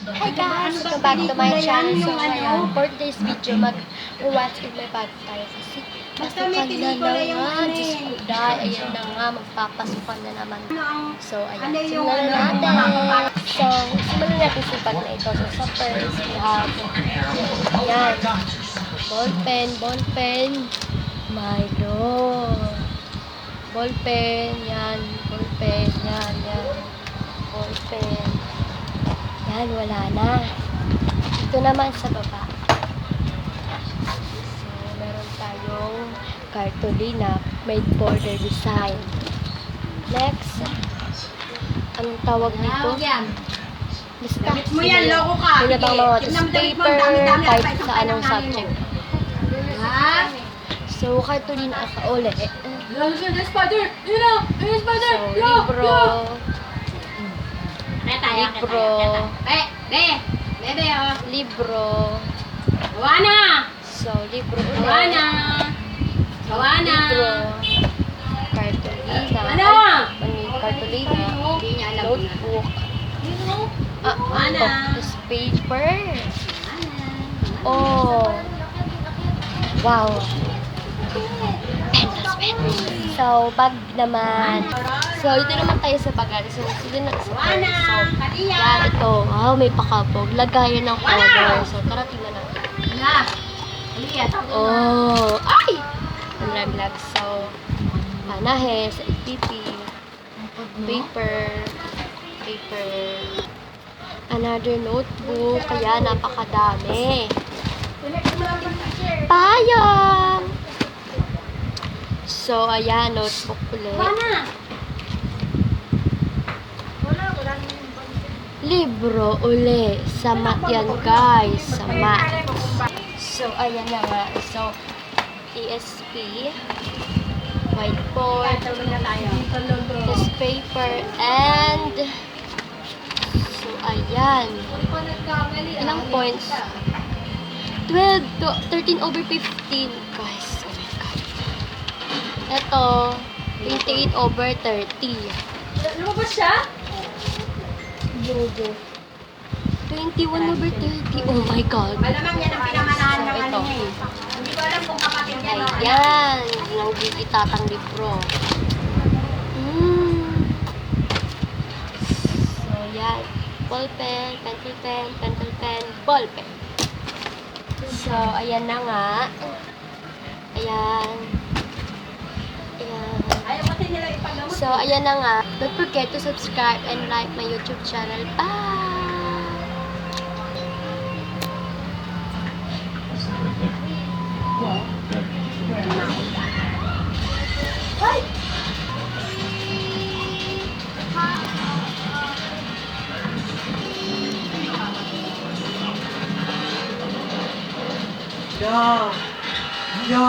Hi guys! Welcome back to my channel. So ngayon, for today's video, mag-watch with my bag tayo kasi pasukan na naman. Diyos ko dahil, ayan na nga, magpapasukan na naman. So ayan, simulan na natin. So, simulan natin sa bag na ito. So sa first, we have, ayan, ballpen, my lord. Ballpen, yan, ballpen. Yan, wala na. Ito naman sa baba. So, meron tayong cartolina made border design. Next, anong tawag dito? Basta, mo yan, loko ka. Yun na mga paper, kahit sa anong subject. Ha? So, cartolina ka uli. Spider! Spider! So, libro. Libro. Kawana! So, libro ulit. Kawana! Libro. Cartolina. Ano? Cartolina. Hindi niya alam Notebook. Ano? This paper. Oh. Wow. So, bag naman. So, ito naman tayo sa bagan. So, sila na sa purse. So, yan, ito. Wow, may pakabog. Lagayan ng color. So, tara, tingnan natin. Oh, ay! Nalaglag. So, panahe sa IPP. Paper. Another notebook. Kaya, napakadami. Payong! So, ayan, notebook ulit. Libro uli. Sa math yan, guys. Sa math. So, ayan na nga. So, ESP, whiteboard, test paper, and so, ayan. Ilang points? 12 to 13 over 15, guys. Oh my God. Ito, 28 over 30. Ano ba siya? 21 over 30. Oh my God. Malamang yan ang pinamanahan ng So, ano ito. niya eh. Hindi ko alam kung kapatid niya. Ayan. Yung gigitatang libro. So, yan. Ballpen, pencil pen, ballpen. So, ayan na nga. Ayan. Ayaw kasi nila ipaglamot. So, ayan na nga. Don't forget to subscribe and like my YouTube channel. Bye! Yeah. Yeah.